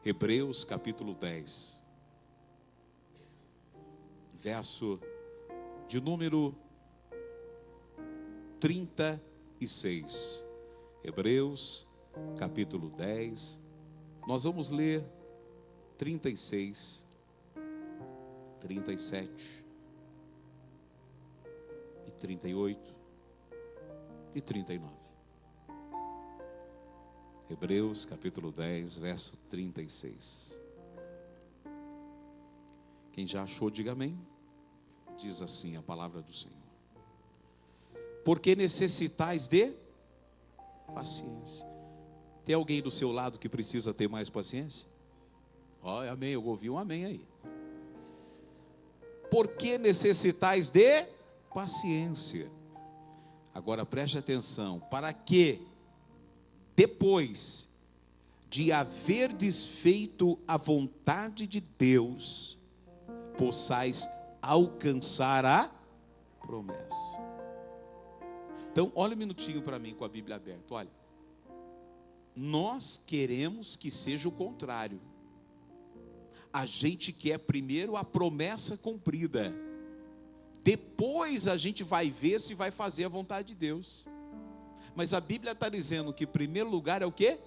Hebreus capítulo 10, verso de número 36. Hebreus capítulo 10, nós vamos ler 36, 37 e 38 e 39. Hebreus capítulo 10, verso 36. Quem já achou, diga amém. Diz assim a palavra do Senhor: porque necessitais de paciência. Tem alguém do seu lado que precisa ter mais paciência? Amém, eu ouvi um amém aí. Porque necessitais de paciência. Agora preste atenção, para que depois de haver desfeito a vontade de Deus, possais alcançar a promessa. Então, olha um minutinho para mim com a Bíblia aberta, olha. Nós queremos que seja o contrário. A gente quer primeiro a promessa cumprida. Depois a gente vai ver se vai fazer a vontade de Deus. Mas a Bíblia está dizendo que em primeiro lugar é o quê?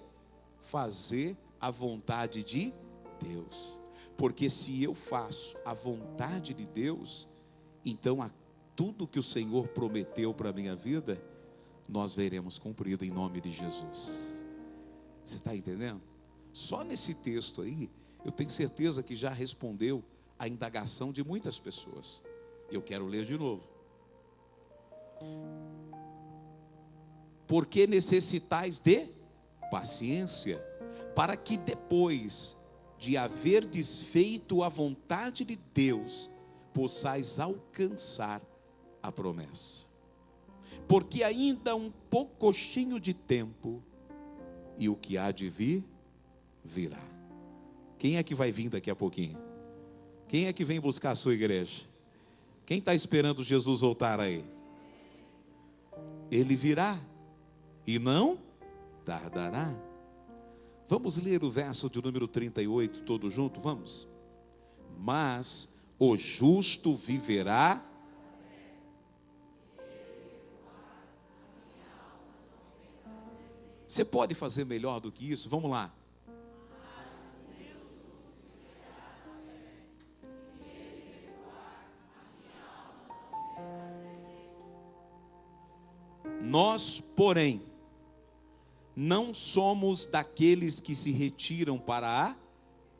Fazer a vontade de Deus. Porque se eu faço a vontade de Deus, então tudo que o Senhor prometeu para a minha vida, nós veremos cumprido em nome de Jesus. Você está entendendo? Só nesse texto aí, eu tenho certeza que já respondeu a indagação de muitas pessoas. Eu quero ler de novo. Porque necessitais de paciência, para que depois de haver desfeito a vontade de Deus, possais alcançar a promessa. Porque ainda um poucochinho de tempo, e o que há de vir, virá. Quem é que vai vir daqui a pouquinho? Quem é que vem buscar a sua igreja? Quem está esperando Jesus voltar aí? Ele virá e não tardará. Vamos ler o verso de número 38 todo junto, vamos? Mas o justo viverá. Você pode fazer melhor do que isso? Vamos lá. Nós, porém, não somos daqueles que se retiram para a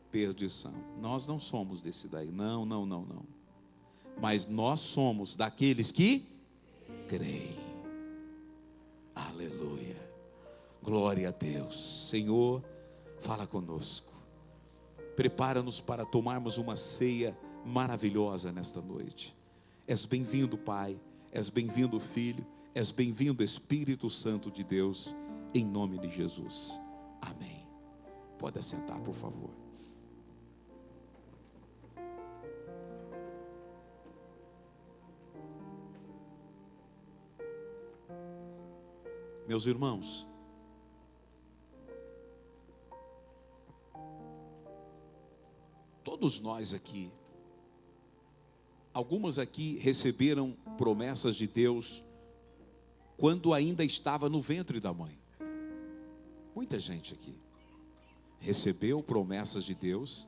perdição. Nós não somos desse daí. Não. Mas nós somos daqueles que creem. Aleluia. Glória a Deus. Senhor, fala conosco. Prepara-nos para tomarmos uma ceia maravilhosa nesta noite. És bem-vindo, Pai. És bem-vindo, Filho. És bem-vindo, Espírito Santo de Deus, em nome de Jesus. Amém. Pode assentar, por favor. Meus irmãos, todos nós aqui, algumas aqui receberam promessas de Deus quando ainda estava no ventre da mãe. Muita gente aqui recebeu promessas de Deus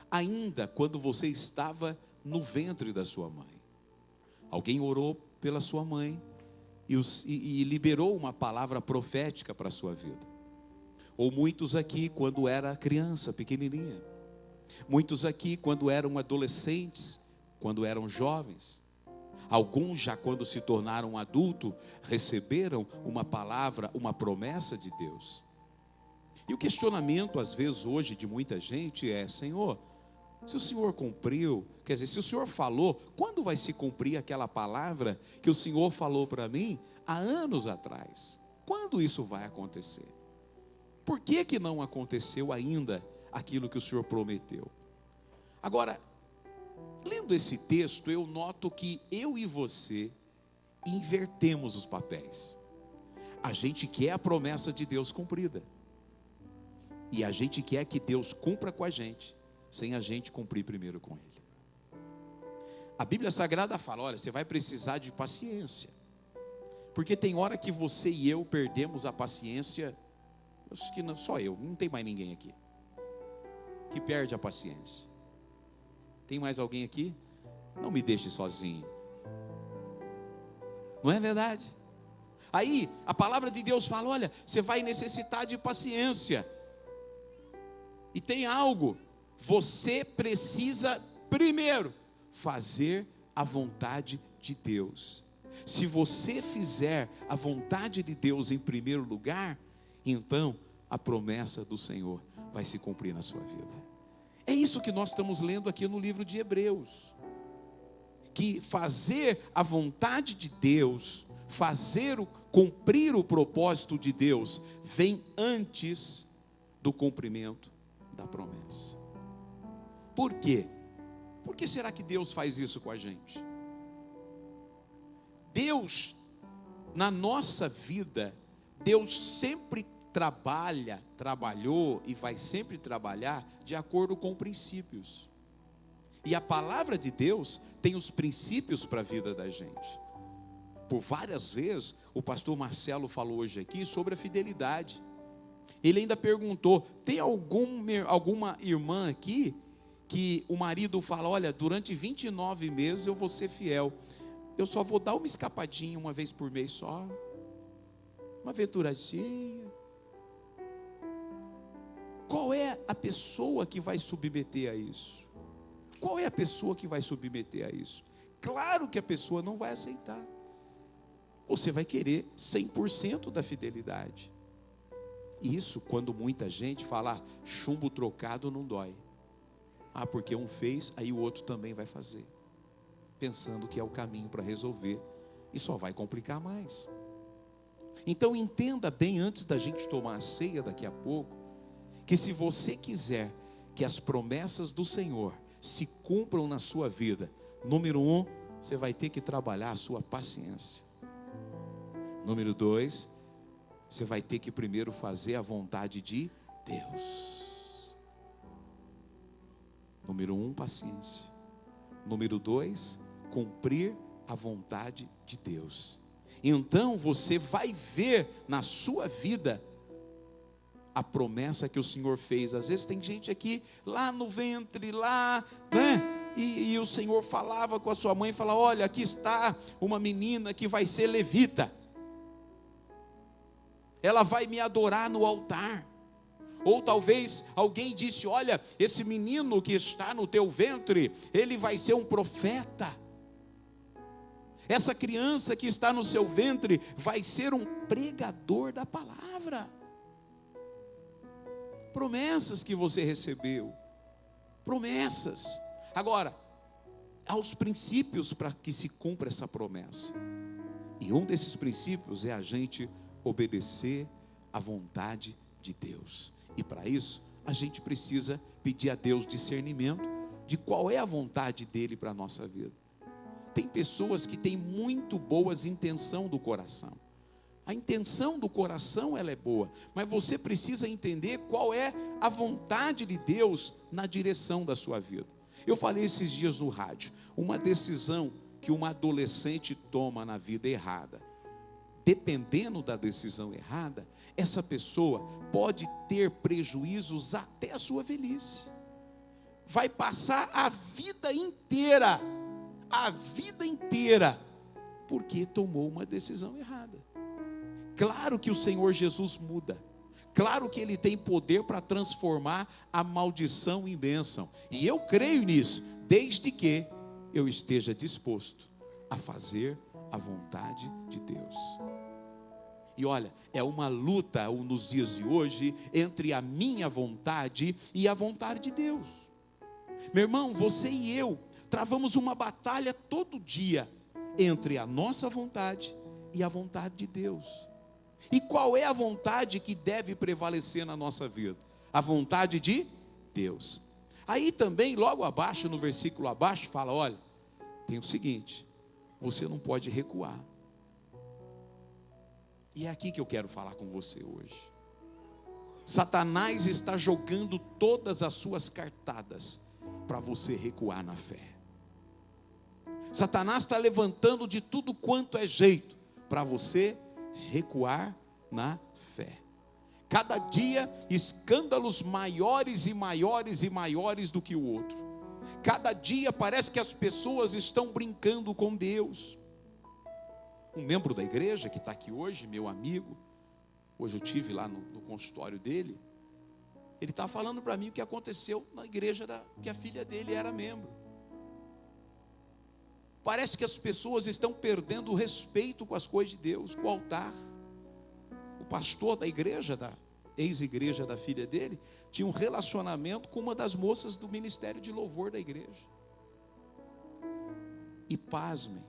ainda quando você estava no ventre da sua mãe. Alguém orou pela sua mãe e liberou uma palavra profética para a sua vida. Ou muitos aqui quando era criança, pequenininha. Muitos aqui quando eram adolescentes, quando eram jovens. Alguns já quando se tornaram adultos, receberam uma palavra, uma promessa de Deus. E o questionamento às vezes hoje de muita gente é: Senhor, se o Senhor cumpriu, quer dizer, se o Senhor falou, quando vai se cumprir aquela palavra que o Senhor falou para mim há anos atrás? Quando isso vai acontecer? Por que não aconteceu ainda aquilo que o Senhor prometeu? Agora, lendo esse texto, eu noto que eu e você invertemos os papéis. A gente quer a promessa de Deus cumprida. E a gente quer que Deus cumpra com a gente, sem a gente cumprir primeiro com Ele. A Bíblia Sagrada fala, olha, você vai precisar de paciência. Porque tem hora que você e eu perdemos a paciência. Acho que não, só eu, não tem mais ninguém aqui que perde a paciência. Tem mais alguém aqui? Não me deixe sozinho. Não é verdade? Aí a palavra de Deus fala, olha, você vai necessitar de paciência. E tem algo, você precisa primeiro fazer a vontade de Deus. Se você fizer a vontade de Deus em primeiro lugar, então a promessa do Senhor vai se cumprir na sua vida. É isso que nós estamos lendo aqui no livro de Hebreus. Que fazer a vontade de Deus, cumprir o propósito de Deus, vem antes do cumprimento da promessa. Por quê? Por que será que Deus faz isso com a gente? Deus, na nossa vida, Deus sempre trabalhou e vai sempre trabalhar de acordo com princípios. E a palavra de Deus tem os princípios para a vida da gente. Por várias vezes, o pastor Marcelo falou hoje aqui sobre a fidelidade. Ele ainda perguntou, tem alguma irmã aqui que o marido fala, olha, durante 29 meses eu vou ser fiel. Eu só vou dar uma escapadinha uma vez por mês só. Uma aventuradinha. Qual é a pessoa que vai submeter a isso? Qual é a pessoa que vai submeter a isso? Claro que a pessoa não vai aceitar. Você vai querer 100% da fidelidade. Isso quando muita gente fala, chumbo trocado não dói. Porque um fez, aí o outro também vai fazer. Pensando que é o caminho para resolver. E só vai complicar mais. Então entenda bem, antes da gente tomar a ceia daqui a pouco, que se você quiser que as promessas do Senhor se cumpram na sua vida, número 1, você vai ter que trabalhar a sua paciência. Número 2, você vai ter que primeiro fazer a vontade de Deus. Número 1, paciência. Número 2, cumprir a vontade de Deus. Então você vai ver na sua vida a promessa que o Senhor fez. Às vezes tem gente aqui, lá no ventre, lá, né? E o Senhor falava com a sua mãe, falava, olha, aqui está uma menina que vai ser levita. Ela vai me adorar no altar. Ou talvez alguém disse, olha, esse menino que está no teu ventre, ele vai ser um profeta. Essa criança que está no seu ventre vai ser um pregador da palavra. Promessas que você recebeu. Promessas. Agora, há os princípios para que se cumpra essa promessa. E um desses princípios é a gente obedecer à vontade de Deus. E para isso, a gente precisa pedir a Deus discernimento de qual é a vontade dele para a nossa vida. Tem pessoas que têm muito boas intenções do coração. A intenção do coração ela é boa, mas você precisa entender qual é a vontade de Deus na direção da sua vida. Eu falei esses dias no rádio, uma decisão que uma adolescente toma na vida errada. Dependendo da decisão errada, essa pessoa pode ter prejuízos até a sua velhice. Vai passar a vida inteira, porque tomou uma decisão errada. Claro que o Senhor Jesus muda. Claro que Ele tem poder para transformar a maldição em bênção. E eu creio nisso, desde que eu esteja disposto a fazer a vontade de Deus. E olha, é uma luta nos dias de hoje entre a minha vontade e a vontade de Deus. Meu irmão, você e eu travamos uma batalha todo dia entre a nossa vontade e a vontade de Deus. E qual é a vontade que deve prevalecer na nossa vida? A vontade de Deus. Aí também, logo abaixo, no versículo abaixo, fala, olha, tem o seguinte, você não pode recuar. E é aqui que eu quero falar com você hoje. Satanás está jogando todas as suas cartadas para você recuar na fé. Satanás está levantando de tudo quanto é jeito para você recuar na fé. Cada dia escândalos maiores e maiores e maiores do que o outro. Cada dia parece que as pessoas estão brincando com Deus. Um membro da igreja que está aqui hoje, meu amigo, hoje eu estive lá no consultório dele, ele está falando para mim o que aconteceu na igreja que a filha dele era membro. Parece que as pessoas estão perdendo o respeito com as coisas de Deus, com o altar. O pastor da igreja, da ex-igreja da filha dele, tinha um relacionamento com uma das moças do ministério de louvor da igreja. E pasmem,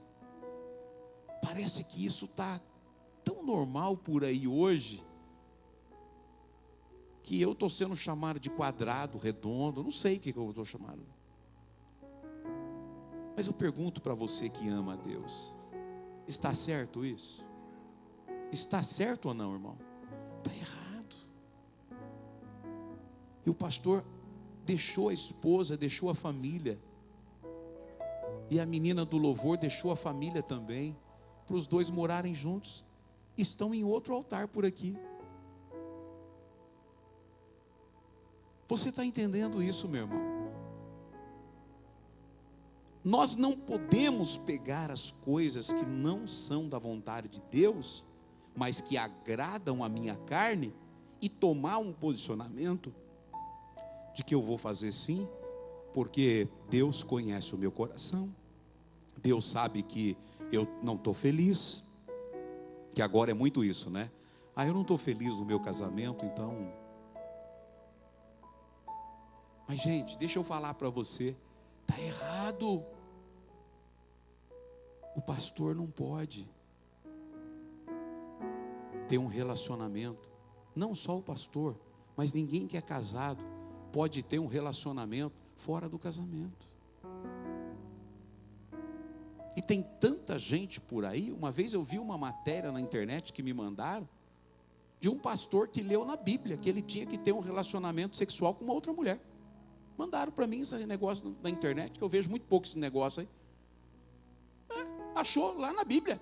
parece que isso está tão normal por aí hoje, que eu estou sendo chamado de quadrado, redondo, não sei o que eu estou chamando. Mas eu pergunto para você que ama a Deus, está certo isso? Está certo ou não, irmão? Está errado. E o pastor deixou a esposa, deixou a família, e a menina do louvor deixou a família também, para os dois morarem juntos. Estão em outro altar por aqui. Você está entendendo isso, meu irmão? Nós não podemos pegar as coisas que não são da vontade de Deus, mas que agradam a minha carne, e tomar um posicionamento de que eu vou fazer sim, porque Deus conhece o meu coração, Deus sabe que eu não estou feliz, que agora é muito isso, né? Eu não estou feliz no meu casamento, então... Mas gente, deixa eu falar para você, está errado. O pastor não pode ter um relacionamento, não só o pastor, mas ninguém que é casado pode ter um relacionamento fora do casamento. E tem tanta gente por aí. Uma vez eu vi uma matéria na internet que me mandaram, de um pastor que leu na Bíblia que ele tinha que ter um relacionamento sexual com uma outra mulher. Mandaram para mim esse negócio na internet, que eu vejo muito pouco esse negócio aí. Achou lá na Bíblia.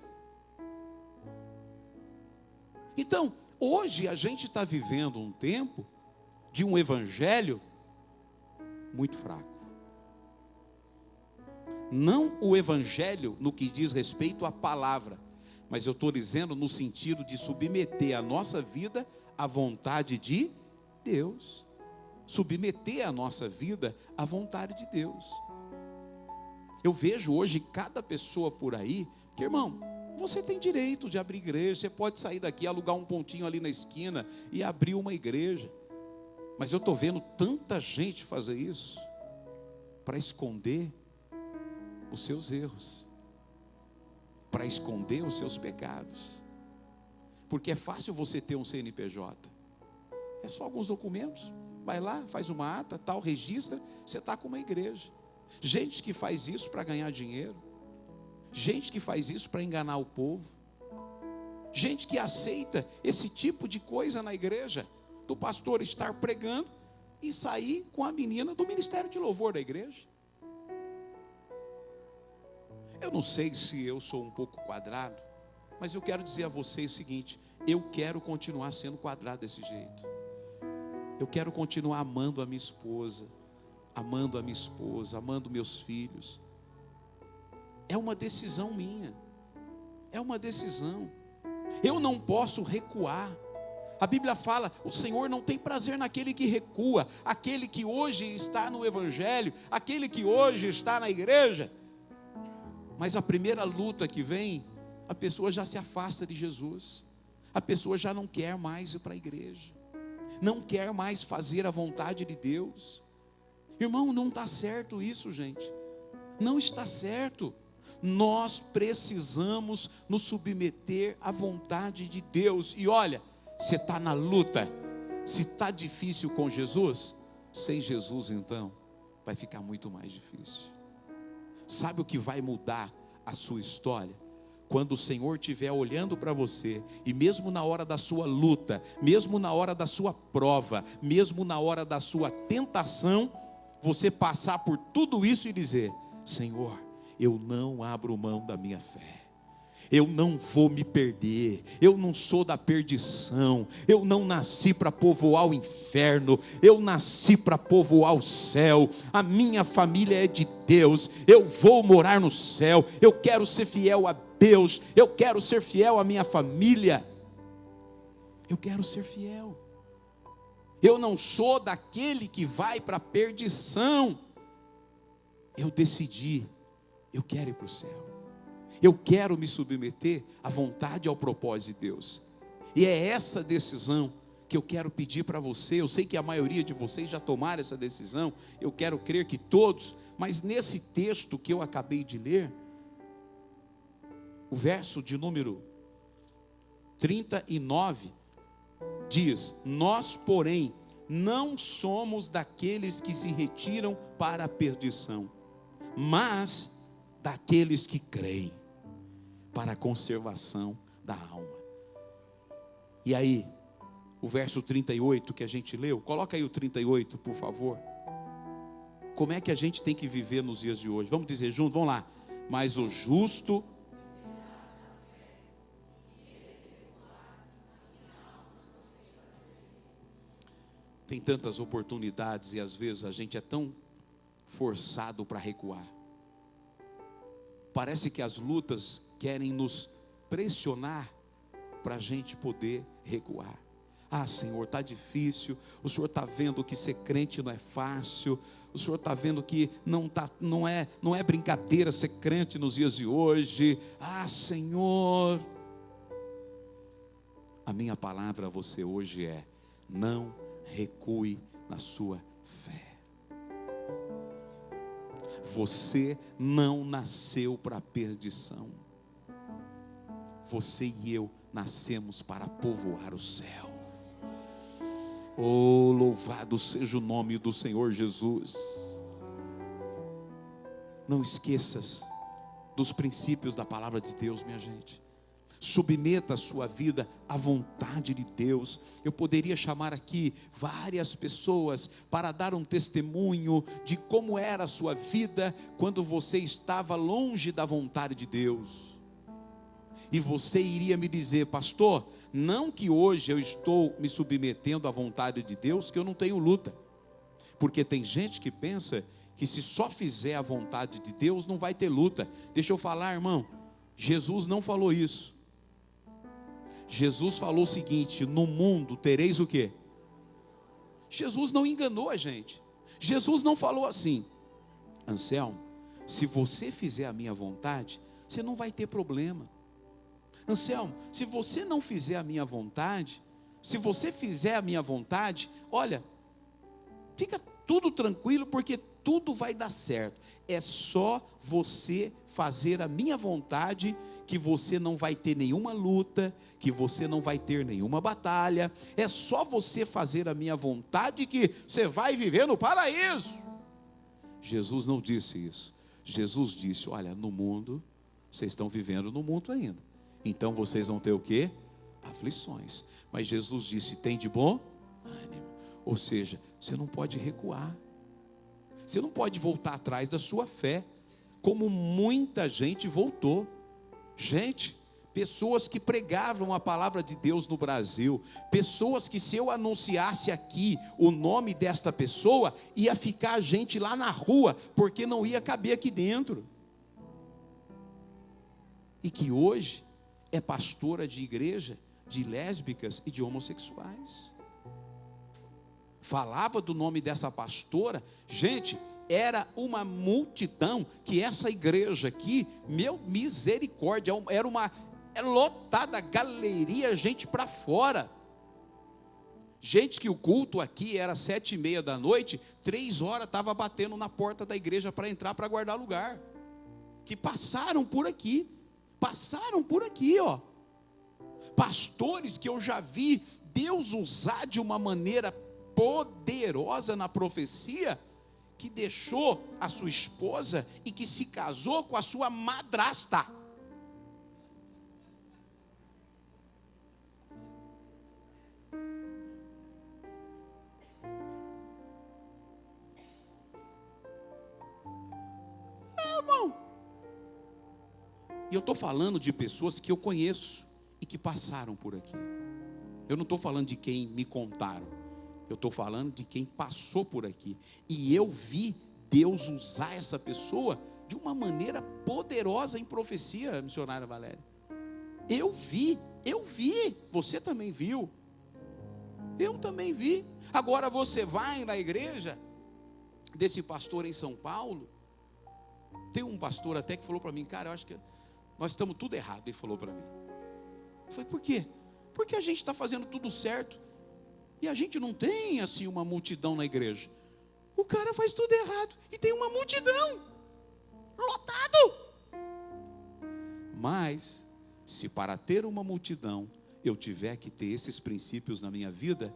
Então, hoje a gente está vivendo um tempo de um evangelho muito fraco. Não o evangelho no que diz respeito à palavra, mas eu estou dizendo no sentido de submeter a nossa vida à vontade de Deus. Submeter a nossa vida à vontade de Deus. Eu vejo hoje cada pessoa por aí, que irmão, você tem direito de abrir igreja, você pode sair daqui, alugar um pontinho ali na esquina e abrir uma igreja. Mas eu estou vendo tanta gente fazer isso para esconder os seus erros, para esconder os seus pecados. Porque é fácil você ter um CNPJ, é só alguns documentos, vai lá, faz uma ata, tal, registra, você está com uma igreja. Gente que faz isso para ganhar dinheiro, gente que faz isso para enganar o povo, gente que aceita esse tipo de coisa na igreja, do pastor estar pregando e sair com a menina do ministério de louvor da igreja. Eu não sei se eu sou um pouco quadrado, mas eu quero dizer a vocês o seguinte: eu quero continuar sendo quadrado desse jeito. Eu quero continuar amando a minha esposa, amando meus filhos. É uma decisão minha, é uma decisão. Eu não posso recuar. A Bíblia fala, o Senhor não tem prazer naquele que recua, aquele que hoje está no evangelho, aquele que hoje está na igreja, mas a primeira luta que vem, a pessoa já se afasta de Jesus, a pessoa já não quer mais ir para a igreja, não quer mais fazer a vontade de Deus. Irmão, não está certo isso, gente, não está certo. Nós precisamos nos submeter à vontade de Deus. E olha, você está na luta, se está difícil com Jesus, sem Jesus então, vai ficar muito mais difícil. Sabe o que vai mudar a sua história? quando o Senhor estiver olhando para você, e mesmo na hora da sua luta, mesmo na hora da sua prova, mesmo na hora da sua tentação, você passar por tudo isso e dizer: Senhor, eu não abro mão da minha fé. Eu não vou me perder, eu não sou da perdição, eu não nasci para povoar o inferno, eu nasci para povoar o céu, a minha família é de Deus, eu vou morar no céu, eu quero ser fiel a Deus, eu quero ser fiel à minha família, eu quero ser fiel, eu não sou daquele que vai para a perdição, eu decidi, eu quero ir para o céu. Eu quero me submeter à vontade e ao propósito de Deus. E é essa decisão que eu quero pedir para você. Eu sei que a maioria de vocês já tomaram essa decisão. Eu quero crer que todos. Mas nesse texto que eu acabei de ler, o verso de número 39 diz: nós, porém, não somos daqueles que se retiram para a perdição, mas daqueles que creem para a conservação da alma. E aí, o verso 38 que a gente leu, coloca aí o 38, por favor. Como é que a gente tem que viver nos dias de hoje? Vamos dizer junto, vamos lá. Mas o justo... Tem tantas oportunidades e às vezes a gente é tão forçado para recuar. Parece que as lutas querem nos pressionar para a gente poder recuar. Ah, Senhor, está difícil. O Senhor está vendo que ser crente não é fácil. O Senhor está vendo que não é brincadeira ser crente nos dias de hoje. Ah, Senhor. A minha palavra a você hoje é: não recue na sua fé. Você não nasceu para a perdição. Você e eu nascemos para povoar o céu. Oh, louvado seja o nome do Senhor Jesus. Não esqueças dos princípios da palavra de Deus, minha gente. Submeta a sua vida à vontade de Deus. Eu poderia chamar aqui várias pessoas para dar um testemunho de como era a sua vida quando você estava longe da vontade de Deus. E você iria me dizer: pastor, não que hoje eu estou me submetendo à vontade de Deus, que eu não tenho luta. Porque tem gente que pensa que se só fizer a vontade de Deus não vai ter luta. Deixa eu falar, irmão, Jesus não falou isso. Jesus falou o seguinte: no mundo tereis o quê? Jesus não enganou a gente. Jesus não falou assim: Anselmo, se você fizer a minha vontade, você não vai ter problema. Anselmo, se você não fizer a minha vontade, se você fizer a minha vontade, olha, fica tudo tranquilo, porque tudo vai dar certo. É só você fazer a minha vontade, que você não vai ter nenhuma luta, que você não vai ter nenhuma batalha. É só você fazer a minha vontade que você vai viver no paraíso. Jesus não disse isso. Jesus disse: olha, no mundo, vocês estão vivendo no mundo ainda, então vocês vão ter o quê? Aflições. Mas Jesus disse: tem de bom ânimo. Ou seja, você não pode recuar. Você não pode voltar atrás da sua fé, como muita gente voltou. Gente, pessoas que pregavam a palavra de Deus no Brasil, pessoas que, se eu anunciasse aqui o nome desta pessoa, ia ficar gente lá na rua, porque não ia caber aqui dentro. E que hoje é pastora de igreja de lésbicas e de homossexuais. Falava do nome dessa pastora, gente, era uma multidão, que essa igreja aqui, meu misericórdia, era uma lotada, galeria, gente para fora. Gente que o culto aqui era 7:30 da noite, 3 horas estava batendo na porta da igreja para entrar, para guardar lugar. Que passaram por aqui, ó. Pastores que eu já vi Deus usar de uma maneira poderosa na profecia, que deixou a sua esposa e que se casou com a sua madrasta. E eu estou falando de pessoas que eu conheço e que passaram por aqui. Eu não estou falando de quem me contaram. Eu estou falando de quem passou por aqui. E eu vi Deus usar essa pessoa de uma maneira poderosa em profecia, missionária Valéria. Eu vi. Você também viu. Eu também vi. Agora você vai na igreja desse pastor em São Paulo. Tem um pastor até que falou para mim, cara, eu acho que nós estamos tudo errado. Ele falou para mim. Eu falei, por quê? Porque a gente está fazendo tudo certo e a gente não tem assim uma multidão na igreja. O cara faz tudo errado e tem uma multidão lotado. Mas se para ter uma multidão eu tiver que ter esses princípios na minha vida,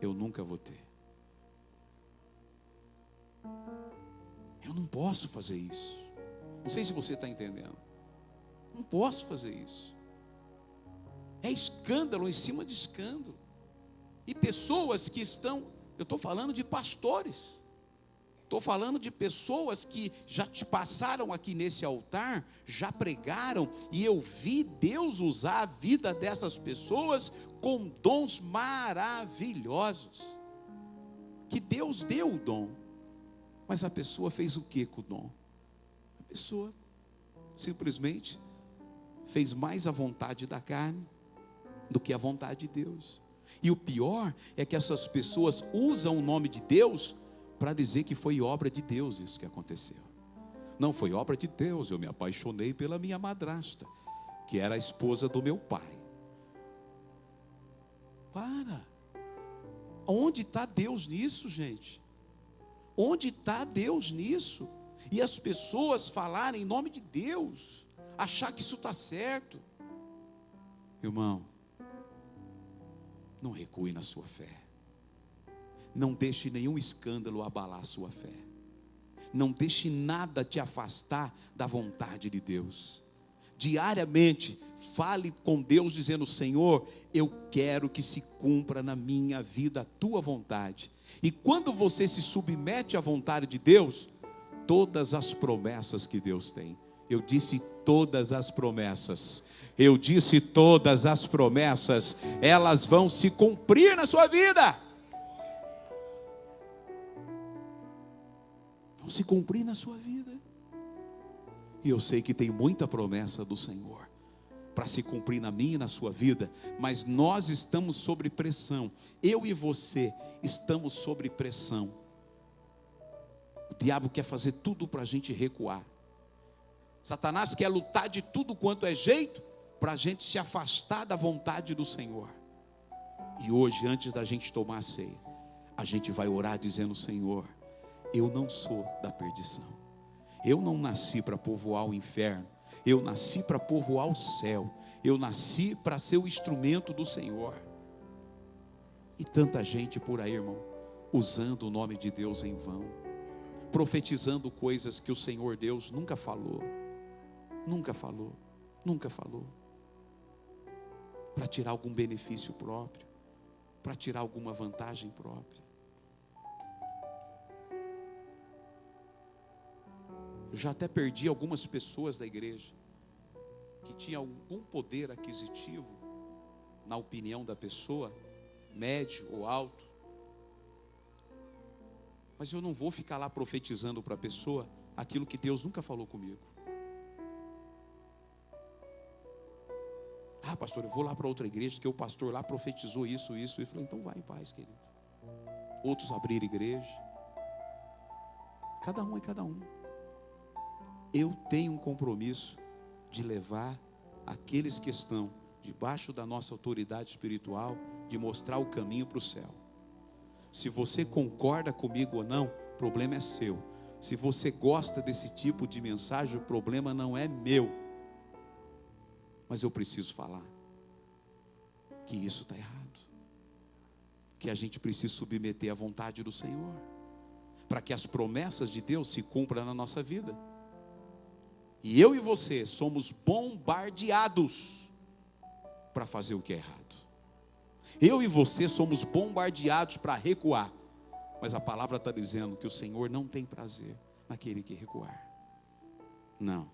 eu nunca vou ter. Eu não posso fazer isso. Não sei se você está entendendo. Não posso fazer isso. É escândalo em cima de escândalo. E pessoas que estão, eu estou falando de pastores, estou falando de pessoas que já te passaram aqui nesse altar, já pregaram, e eu vi Deus usar a vida dessas pessoas com dons maravilhosos. Que Deus deu o dom, mas a pessoa fez o que com o dom? A pessoa simplesmente fez mais a vontade da carne do que a vontade de Deus. E o pior é que essas pessoas usam o nome de Deus para dizer que foi obra de Deus isso que aconteceu. Não foi obra de Deus, eu me apaixonei pela minha madrasta, que era a esposa do meu pai. Para. Onde está Deus nisso, gente? Onde está Deus nisso? E as pessoas falarem em nome de Deus, achar que isso está certo. Irmão, não recue na sua fé. Não deixe nenhum escândalo abalar a sua fé. Não deixe nada te afastar da vontade de Deus. Diariamente, fale com Deus dizendo, Senhor, eu quero que se cumpra na minha vida a tua vontade. E quando você se submete à vontade de Deus, todas as promessas que Deus tem, eu disse todas as promessas, elas vão se cumprir na sua vida. Vão se cumprir na sua vida. E eu sei que tem muita promessa do Senhor para se cumprir na minha e na sua vida, mas nós estamos sob pressão. Eu e você estamos sob pressão. O diabo quer fazer tudo para a gente recuar. Satanás quer lutar de tudo quanto é jeito para a gente se afastar da vontade do Senhor. E hoje, antes da gente tomar a ceia, a gente vai orar dizendo, Senhor, eu não sou da perdição. Eu não nasci para povoar o inferno. Eu nasci para povoar o céu. Eu nasci para ser o instrumento do Senhor. E tanta gente por aí, irmão, usando o nome de Deus em vão, profetizando coisas que o Senhor Deus nunca falou. Nunca falou. Para tirar algum benefício próprio, para tirar alguma vantagem própria. Eu já até perdi algumas pessoas da igreja que tinham algum poder aquisitivo, na opinião da pessoa, médio ou alto. Mas eu não vou ficar lá profetizando para a pessoa aquilo que Deus nunca falou comigo. Ah, pastor, eu vou lá para outra igreja, que o pastor lá profetizou isso. E falei, então vai em paz, querido. Outros abriram igreja. Cada um é cada um. Eu tenho um compromisso de levar aqueles que estão debaixo da nossa autoridade espiritual, de mostrar o caminho para o céu. Se você concorda comigo ou não, o problema é seu. Se você gosta desse tipo de mensagem, o problema não é meu. Mas eu preciso falar que isso está errado, que a gente precisa submeter à vontade do Senhor, para que as promessas de Deus se cumpram na nossa vida. E eu e você somos bombardeados para fazer o que é errado. Eu e você somos bombardeados para recuar. Mas a palavra está dizendo que o Senhor não tem prazer naquele que recuar. Não.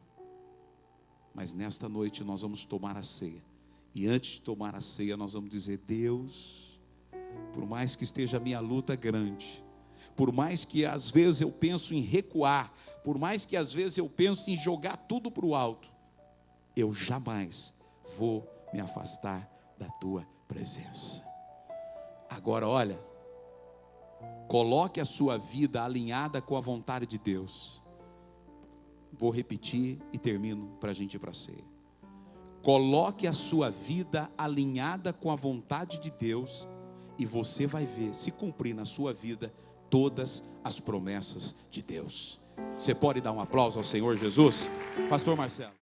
Mas nesta noite nós vamos tomar a ceia. E antes de tomar a ceia, nós vamos dizer: Deus, por mais que esteja a minha luta grande, por mais que às vezes eu penso em recuar, por mais que às vezes eu penso em jogar tudo para o alto, eu jamais vou me afastar da tua presença. Agora olha, coloque a sua vida alinhada com a vontade de Deus. Vou repetir e termino para a gente ir para a ceia. Coloque a sua vida alinhada com a vontade de Deus, e você vai ver se cumprir na sua vida todas as promessas de Deus. Você pode dar um aplauso ao Senhor Jesus? Pastor Marcelo.